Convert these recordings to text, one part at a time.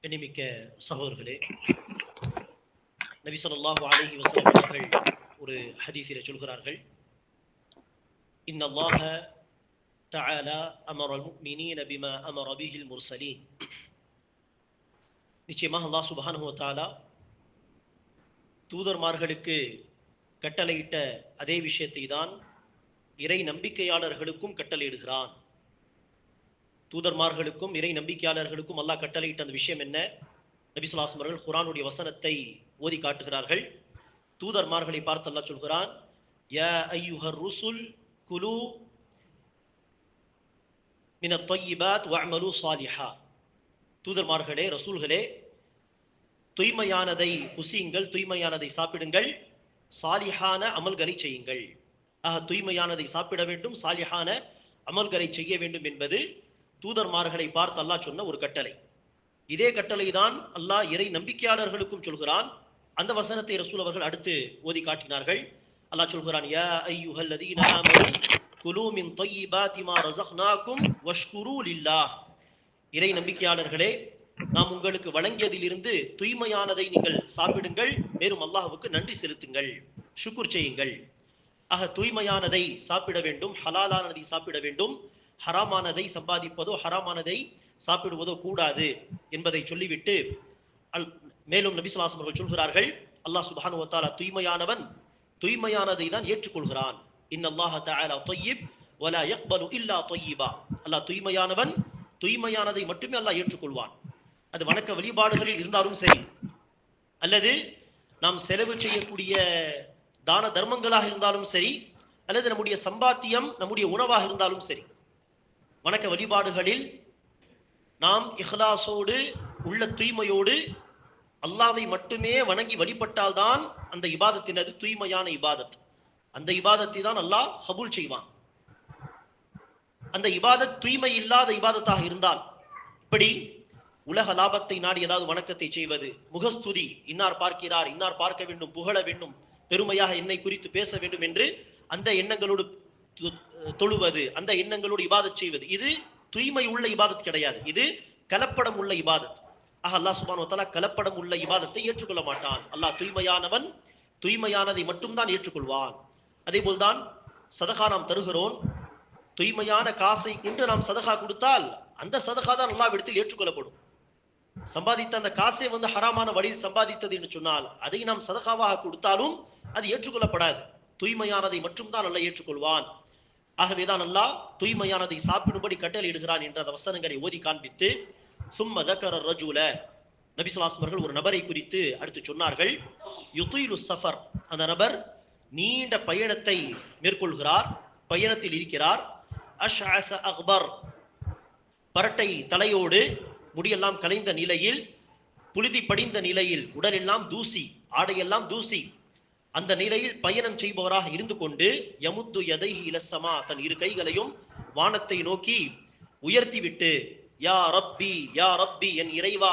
கண்ணியமிக்க சகோதரர்களே, நபி ஸல்லல்லாஹு அலைஹி வஸல்லம் அவர்கள் ஒரு ஹதீஸிலே சொல்கிறார்கள், இன்னல்லாஹ தஆலா அமரல் முஃமினீன பிமா அமர பிஹில் முர்ஸலீன். நிச்சயமாக அல்லாஹ் சுப்ஹானஹு வ தஆலா தூதர்மார்களுக்கு கட்டளையிட்ட அதே விஷயத்தை தான் இறை நம்பிக்கையாளர்களுக்கும் கட்டளையிடுகிறான். தூதர்மார்களுக்கும் இறை நம்பிக்கையாளர்களுக்கும் அல்லாஹ் கட்டளையிட்ட அந்த விஷயம் என்ன? நபி ஸல்லல்லாஹு அலைஹி வஸல்லம் அவர்கள் குர்ஆனுடைய வசனத்தை ஓதி காட்டுகிறார்கள். தூதர்மார்களை பார்த்து அல்லாஹ் சொல்கிறான், யா அய்யுஹர் ருசுல் குலு மினத் தய்யிபாத் வஅமலு ஸாலிஹா. தூதர்மார்களே, ரசூல்களே, தூய்மையானதை புசியுங்கள், தூய்மையானதை சாப்பிடுங்கள், சாலிஹான அமல்களை செய்யுங்கள். தூய்மையானதை சாப்பிட வேண்டும், சாலிஹான அமல்களை செய்ய வேண்டும் என்பது தூதர்மார்களை பார்த்து அல்லாஹ் சொன்ன ஒரு கட்டளை. இதே கட்டளை தான் அல்லாஹ் இறை நம்பிக்கையாளர்களுக்கும் சொல்கிறான். அந்த வசனத்தை ரசூல் அவர்கள் அடுத்து ஓதி காட்டினார்கள். அல்லாஹ் சொல்கிறான், யா அய்யுஹல்லதீன ஆமனு குலூ மின் தய்யிபாத்தி மா ரஸக்னாகும் வஷ்குரு லில்லாஹ். இறை நம்பிக்கையாளர்களே, நாம் உங்களுக்கு வழங்கியதிலிருந்து தூய்மையானதை நீங்கள் சாப்பிடுங்கள், மேலும் அல்லாஹ்வுக்கு நன்றி செலுத்துங்கள், ஷுக்ர் செய்யுங்கள். தூய்மையானதை சாப்பிட வேண்டும், ஹலாலானதை சாப்பிட வேண்டும், ஹராமானதை சம்பாதிப்பதோ ஹராமானதை சாப்பிடுவதோ கூடாது என்பதை சொல்லிவிட்டு மேலும் நபி ஸல்லல்லாஹு அலைஹி வஸல்லம் அவர்கள் சொல்கிறார்கள், அல்லாஹ் சுப்ஹானஹு வ தஆலா தூய்மையானவன், தூய்மையானதை தான் ஏற்றுக்கொள்கிறான். இன்னல்லாஹ தஆலா தய்யிப் வலா யக்பலு இல்லா தய்யிபா. அல்லாஹ் தூய்மையானவன், தூய்மையானதை மட்டுமே அல்லாஹ் ஏற்றுக்கொள்வான். அது வணக்க வழிபாடுகளில் இருந்தாலும் சரி, அல்லது நாம் செலவு செய்யக்கூடிய தான தர்மங்களாக இருந்தாலும் சரி, அல்லது நம்முடைய சம்பாத்தியம், நம்முடைய உணவாக இருந்தாலும் சரி, வணக்க வழிபாடுகளில் நாம் இஹ்லாஸோடு, உள்ள தூய்மையோடு அல்லாஹ்வை மட்டுமே வணங்கி வழிபட்டால்தான் அந்த இபாதத்தினது தூய்மையான இபாதத். அந்த இபாதத்தை தான் அல்லாஹ் கபூல் செய்வான். அந்த இபாதத் தூய்மை இல்லாத இபாதத்தாக இருந்தால், இப்படி உலக லாபத்தை நாடி ஏதாவது வணக்கத்தை செய்வது, முகஸ்துதி, இன்னார் பார்க்கிறார், இன்னார் பார்க்க வேண்டும், புகழ வேண்டும், பெருமையாக என்னை குறித்து பேச வேண்டும் என்று அந்த எண்ணங்களோடு தொழுவது, அந்த எண்ணங்களோடு இபாதத் செய்வது, இது தூய்மை உள்ள இபாதத் கிடையாது. இது கலப்படம் உள்ள இபாதத். அல்லாஹ் சுப்ஹானஹு வ தஆலா கலப்படம் உள்ள இபாதத்தை ஏற்றுக்கொள்ள மாட்டான். அல்லாஹ் தூய்மையானவன், தூய்மையானதை மட்டும்தான் ஏற்றுக்கொள்வான். அதே போல்தான் சதகா நாம் தருகிறோம். தூய்மையான காசை கொண்டு நாம் சதகா கொடுத்தால் அந்த சதகா தான் அல்லாஹ்விடத்தில் ஏற்றுக்கொள்ளப்படும். சம்பாதித்த அந்த காசை ஹராமான வழியில் சம்பாதித்தது என்று சொன்னால் அதை நாம் சதகாவாக கொடுத்தாலும் அது ஏற்றுக்கொள்ளப்படாது. தூய்மையானதை மட்டும்தான் அல்லாஹ் ஏற்றுக்கொள்வான். ஆகவேதான் அல்லாஹ் தூய்மையானதை சாப்பிடும்படி கட்டளையிடுகிறான் என்ற அந்த வசனங்களை ஓதி காண்பித்து, சும்ம தக்கர ரஜுல, நபி ஸல்லல்லாஹு அலைஹி வஸல்லம் அவர்கள் ஒரு நபரை குறித்து அடுத்து சொன்னார்கள், யுதீலு ஸஃபர். அந்த நபர் நீண்ட பயணத்தை மேற்கொள்கிறார், பயணத்தில் இருக்கிறார். அஷ்அஸ அக்பர், பரட்டை தலையோடு, முடியெல்லாம் கலைந்த நிலையில், புழுதி படிந்த நிலையில், உடலெல்லாம் தூசி, ஆடையெல்லாம் தூசி, அந்த நிலையில் பயணம் செய்பவராக இருந்து கொண்டு, யமுத்து யதைஹி இலஸ்ஸமா, தன் இரு கைகளையும் வானத்தை நோக்கி உயர்த்திவிட்டு, யா ரப்பி யா ரப்பி, என் இறைவா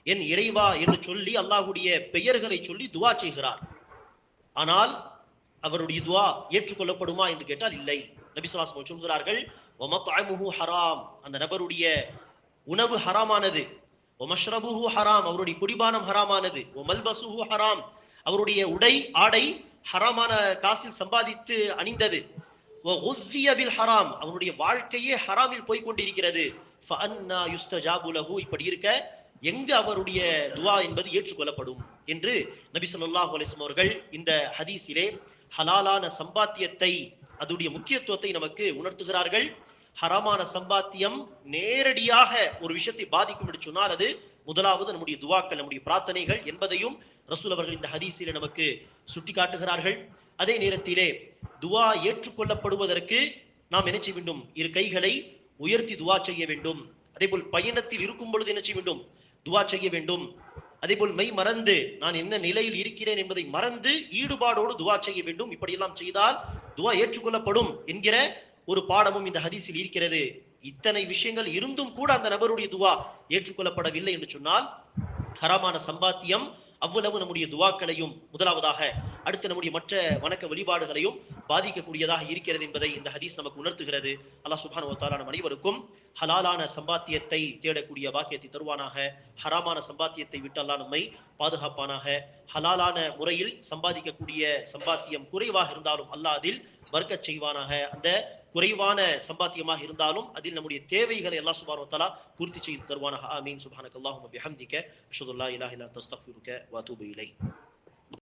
என் இறைவா என்று சொல்லி அல்லாஹ்வுடைய பெயர்களை சொல்லி துஆ செய்கிறார். ஆனால் அவருடைய துஆ ஏற்றுக்கொள்ளப்படுமா என்று கேட்டால் இல்லை. நபி ஸல்லல்லாஹு அலைஹி வஸல்லம் சொல்கிறார்கள், வமத்அமுஹு ஹராம், அந்த நபருடைய உணவு ஹராமானது, வமஷ்ரபுஹு ஹராம், அவருடைய குடிபானம் ஹராமானது, வமல்பசுஹு ஹராம், அவருடைய உடை ஆடை ஹராமான காசில் சம்பாதித்து அணிந்தது, வகுஸ்ஸிய பில் ஹராம், அவருடைய வாழ்க்கையே ஹராமில் போய் கொண்டிருக்கிறது. ஃபஅன்னா யுஸ்தஜாபு லஹு, இப்படி இருக்க எங்கு அவருடைய துஆ என்பது ஏற்றுக்கொள்ளப்படும் என்று நபி ஸல்லல்லாஹு அலைஹி வஸல்லம் அவர்கள் இந்த ஹதீஸிலே ஹலாலான சம்பாத்தியத்தை, அதனுடைய முக்கியத்துவத்தை நமக்கு உணர்த்துகிறார்கள். ஹராமான சம்பாத்தியம் நேரடியாக ஒரு விஷயத்தை பாதிக்கும் என்று சொன்னால் அது முதலாவது நம்முடைய துஆக்கள், நம்முடைய பிரார்த்தனைகள் என்பதையும் ரசூல் அவர்கள் இந்த ஹதீஸிலே நமக்கு சுட்டி காட்டுகிறார்கள். அதே நேரத்திலே துஆ ஏற்றுக்கொள்ளப்படுவதற்கு நாம் என்ன செய்ய வேண்டும்? இரு கைகளை உயர்த்தி துஆ செய்ய வேண்டும். அதே போல் பயணத்தில் இருக்கும் பொழுது என்ன செய்ய வேண்டும்? துஆ செய்ய வேண்டும். அதே போல் மெய் மறந்து நான் என்ன நிலையில் இருக்கிறேன் என்பதை மறந்து ஈடுபாடோடு துஆ செய்ய வேண்டும். இப்படியெல்லாம் செய்தால் துஆ ஏற்றுக்கொள்ளப்படும் என்கிற ஒரு பாடமும் இந்த ஹதீஸில் இருக்கிறது. இத்தனை விஷயங்கள் இருந்தும் கூட அந்த நபருடைய துஆ ஏற்றுக்கொள்ளப்படவில்லை என்று சொன்னால் ஹராமான சம்பாத்தியம் அவ்வளவு நம்முடைய துஆக்களையும் முதலாவதாக, அடுத்து நம்முடைய மற்ற வணக்க வழிபாடுகளையும் பாதிக்கக்கூடியதாக இருக்கிறது என்பதை இந்த ஹதீஸ் நமக்கு உணர்த்துகிறது. அல்லாஹ் சுப்ஹானஹு வ தஆலா நம் அனைவருக்கும் ஹலாலான சம்பாத்தியத்தை தேடக்கூடிய பாக்கியத்தை தருவானாக. ஹராமான சம்பாத்தியத்தை விட்டு அல்லாஹ் நம்மை பாதுகாப்பானாக. ஹலாலான முறையில் சம்பாதிக்கக்கூடிய சம்பாத்தியம் குறைவாக இருந்தாலும் அல்லாஹ் அதில் பர்க்கத் செய்வானாக. அந்த குறைவான சம்பாத்தியமாக இருந்தாலும் அதில் நம்முடைய தேவைகளை அல்லாஹ் சுப்ஹானஹு வ தஆலா பூர்த்தி செய்து தருவானாக. ஆமீன். சுப்ஹானக அல்லாஹும்ம பிஹம்திக அஷ்ஹது அல்லா இலாஹா இல்லா அன்த அஸ்தக்ஃபிருக வ அத்தூபு இலைக்.